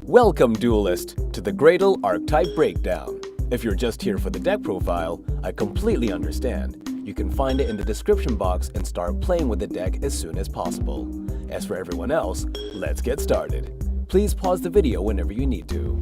Welcome, Duelist, to the Graydle Archetype Breakdown. If you're just here for the deck profile, I completely understand. You can find it in the description box and start playing with the deck as soon as possible. As for everyone else, let's get started. Please pause the video whenever you need to.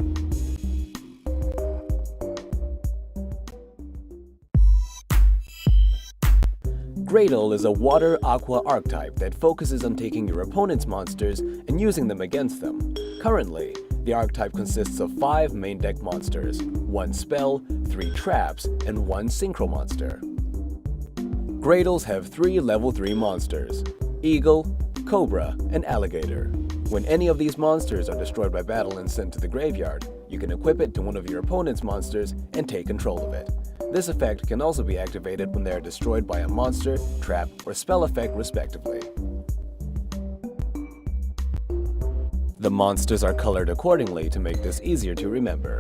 Graydle is a water aqua archetype that focuses on taking your opponent's monsters and using them against them. Currently, the archetype consists of 5 main deck monsters, 1 spell, 3 traps, and 1 synchro monster. Graydles have 3 level 3 monsters, Eagle, Cobra, and Alligator. When any of these monsters are destroyed by battle and sent to the graveyard, you can equip it to one of your opponent's monsters and take control of it. This effect can also be activated when they are destroyed by a monster, trap, or spell effect respectively. The monsters are colored accordingly to make this easier to remember.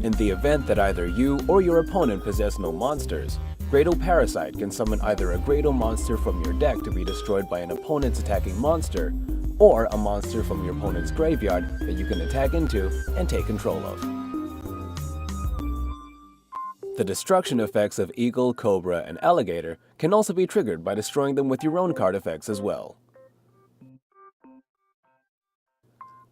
In the event that either you or your opponent possess no monsters, Graydle Parasite can summon either a Graydle monster from your deck to be destroyed by an opponent's attacking monster, or a monster from your opponent's graveyard that you can attack into and take control of. The destruction effects of Eagle, Cobra, and Alligator can also be triggered by destroying them with your own card effects as well.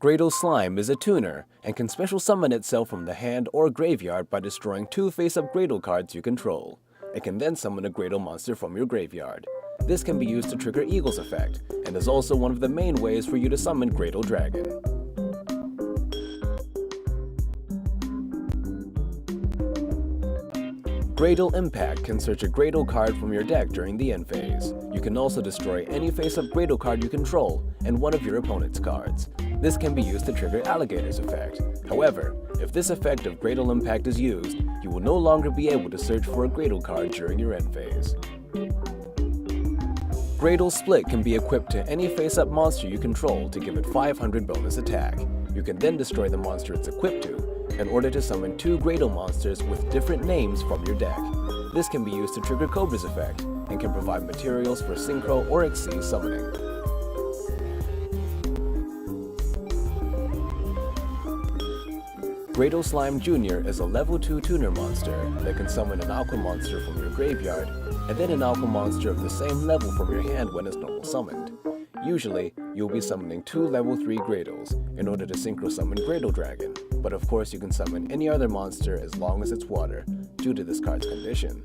Graydle Slime is a tuner and can special summon itself from the hand or graveyard by destroying 2 face-up Graydle cards you control. It can then summon a Graydle monster from your graveyard. This can be used to trigger Eagle's effect, and is also one of the main ways for you to summon Graydle Dragon. Graydle Impact can search a Graydle card from your deck during the end phase. You can also destroy any face-up Graydle card you control and one of your opponent's cards. This can be used to trigger Alligator's effect. However, if this effect of Graydle Impact is used, you will no longer be able to search for a Graydle card during your end phase. Graydle Split can be equipped to any face-up monster you control to give it 500 bonus attack. You can then destroy the monster it's equipped to, in order to summon 2 Graydle monsters with different names from your deck. This can be used to trigger Cobra's effect, and can provide materials for Synchro or Xyz summoning. Graydle Slime Jr is a level 2 tuner monster that can summon an aqua monster from your graveyard, and then an aqua monster of the same level from your hand when it's normal summoned. Usually, you'll be summoning 2 level 3 Graydles in order to synchro summon Graydle Dragon, but of course you can summon any other monster as long as it's water, due to this card's condition.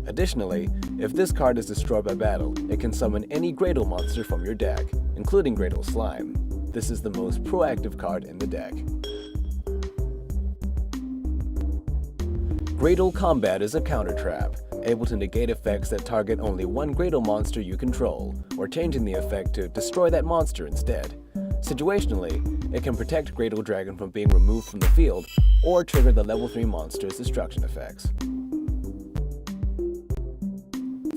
Additionally, if this card is destroyed by battle, it can summon any Graydle monster from your deck, including Graydle Slime. This is the most proactive card in the deck. Graydle Combat is a counter trap, able to negate effects that target only one Graydle monster you control, or changing the effect to destroy that monster instead. Situationally, it can protect Graydle Dragon from being removed from the field, or trigger the level 3 monster's destruction effects.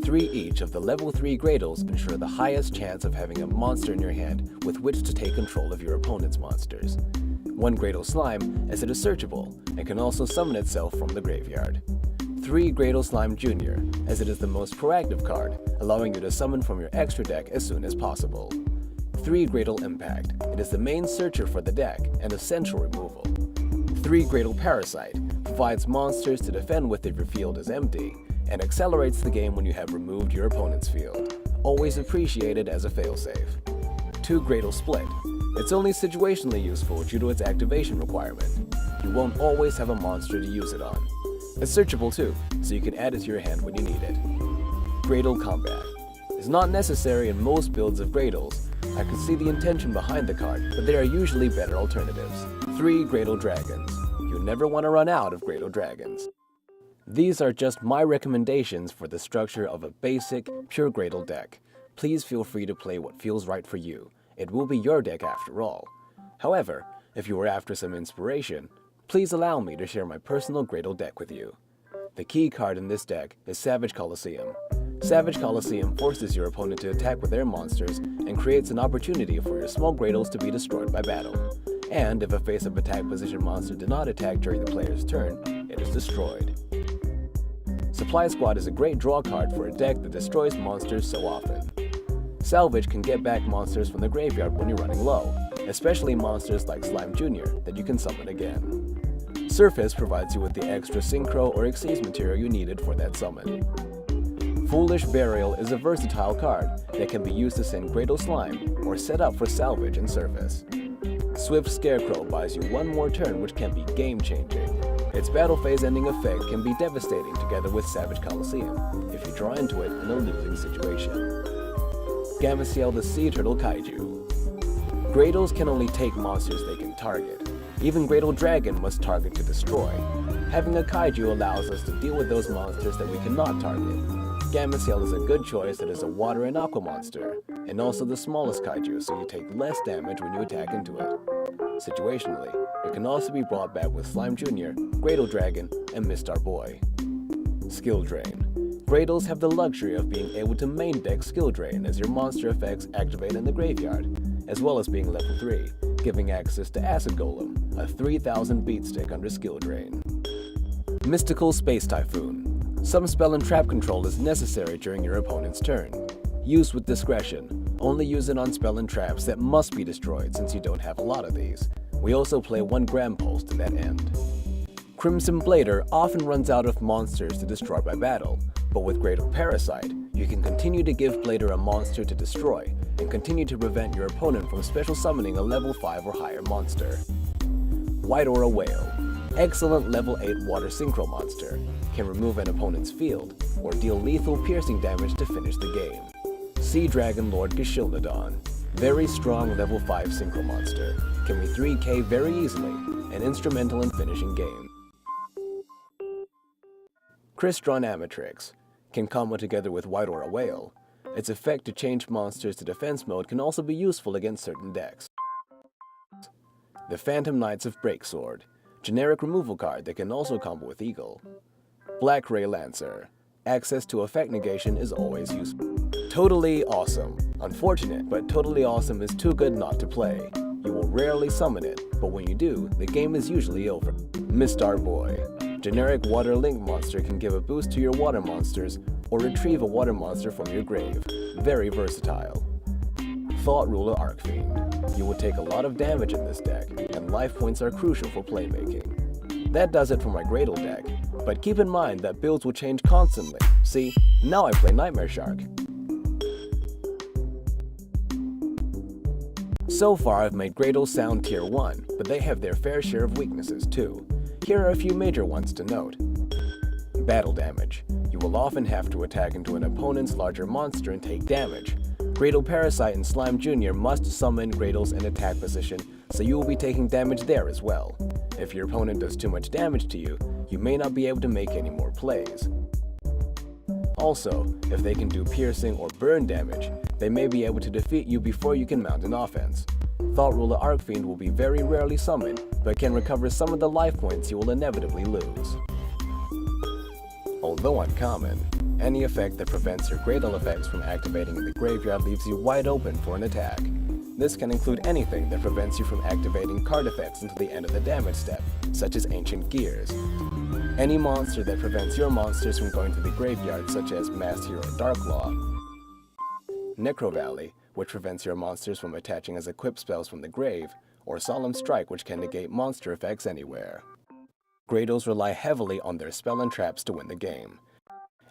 3 each of the level 3 Graydles ensure the highest chance of having a monster in your hand with which to take control of your opponent's monsters. 1 Graydle Slime, as it is searchable, and can also summon itself from the graveyard. 3 Graydle Slime Jr, as it is the most proactive card, allowing you to summon from your extra deck as soon as possible. 3 Graydle Impact, it is the main searcher for the deck and essential removal. 3 Graydle Parasite, provides monsters to defend with if your field is empty, and accelerates the game when you have removed your opponent's field, always appreciated as a failsafe. 2 Graydle Split, it's only situationally useful due to its activation requirement. You won't always have a monster to use it on. It's searchable too, so you can add it to your hand when you need it. Graydle Combat. It's not necessary in most builds of Graydles. I can see the intention behind the card, but there are usually better alternatives. 3 Graydle Dragons. You never want to run out of Graydle Dragons. These are just my recommendations for the structure of a basic, pure Graydle deck. Please feel free to play what feels right for you. It will be your deck after all. However, if you are after some inspiration, please allow me to share my personal Graydle deck with you. The key card in this deck is Savage Colosseum. Savage Colosseum forces your opponent to attack with their monsters and creates an opportunity for your small Graydles to be destroyed by battle. And if a face-up attack position monster did not attack during the player's turn, it is destroyed. Supply Squad is a great draw card for a deck that destroys monsters so often. Salvage can get back monsters from the graveyard when you're running low, especially monsters like Slime Jr. that you can summon again. Surface provides you with the extra Synchro or Xyz material you needed for that summon. Foolish Burial is a versatile card that can be used to send Graydle Slime or set up for Salvage and Surface. Swift Scarecrow buys you one more turn, which can be game-changing. Its battle phase ending effect can be devastating together with Savage Colosseum if you draw into it in a losing situation. Gameciel the Sea Turtle Kaiju. Graydles can only take monsters they can target. Even Graydle Dragon must target to destroy. Having a Kaiju allows us to deal with those monsters that we cannot target. Gameciel is a good choice that is a water and aqua monster, and also the smallest Kaiju, so you take less damage when you attack into it. Situationally, it can also be brought back with Slime Jr, Graydle Dragon, and Mastar Boy. Skill Drain. Graydles have the luxury of being able to main deck Skill Drain as your monster effects activate in the graveyard, as well as being level 3, giving access to Acid Golem, a 3000 beat stick under Skill Drain. Mystical Space Typhoon. Some spell and trap control is necessary during your opponent's turn. Use with discretion. Only use it on spell and traps that must be destroyed since you don't have a lot of these. We also play one Grampulse to that end. Crimson Blader often runs out of monsters to destroy by battle, but with Graydle Parasite, you can continue to give Blader a monster to destroy, and continue to prevent your opponent from special summoning a level 5 or higher monster. White Aura Whale. Excellent level 8 water synchro monster. Can remove an opponent's field, or deal lethal piercing damage to finish the game. Sea Dragon Lord Gishilnodon. Very strong level 5 synchro monster. Can be 3k very easily, and instrumental in finishing game. Crystron Ametrix. Can combo together with White Aura Whale. Its effect to change monsters to defense mode can also be useful against certain decks. The Phantom Knights of Breaksword. Generic removal card that can also combo with Eagle. Black Ray Lancer. Access to effect negation is always useful. Toadally Awesome. Unfortunate, but Toadally Awesome is too good not to play. You will rarely summon it, but when you do, the game is usually over. Mastar Boy. Generic water link monster can give a boost to your water monsters or retrieve a water monster from your grave. Very versatile. Thought Ruler Archfiend. You will take a lot of damage in this deck, and life points are crucial for playmaking. That does it for my Graydle deck, but keep in mind that builds will change constantly. See, now I play Nightmare Shark. So far I've made Graydle sound tier 1, but they have their fair share of weaknesses too. Here are a few major ones to note. Battle damage. You will often have to attack into an opponent's larger monster and take damage. Graydle Parasite and Slime Jr must summon Graydles in attack position, so you will be taking damage there as well. If your opponent does too much damage to you, you may not be able to make any more plays. Also, if they can do piercing or burn damage, they may be able to defeat you before you can mount an offense. Thought Ruler Archfiend will be very rarely summoned, but can recover some of the life points you will inevitably lose. Although uncommon, any effect that prevents your Graydle effects from activating in the graveyard leaves you wide open for an attack. This can include anything that prevents you from activating card effects until the end of the damage step, such as Ancient Gears. Any monster that prevents your monsters from going to the graveyard, such as Masked Hero Darklaw. Necro Valley, which prevents your monsters from attaching as equipped spells from the grave, or Solemn Strike, which can negate monster effects anywhere. Graydles rely heavily on their spell and traps to win the game.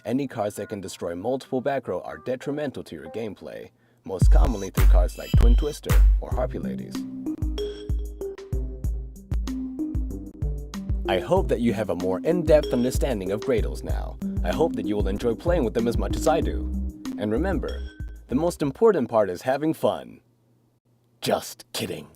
Any cards that can destroy multiple back row are detrimental to your gameplay, most commonly through cards like Twin Twister or Harpy Ladies. I hope that you have a more in-depth understanding of Graydles now. I hope that you will enjoy playing with them as much as I do. And remember, the most important part is having fun. Just kidding.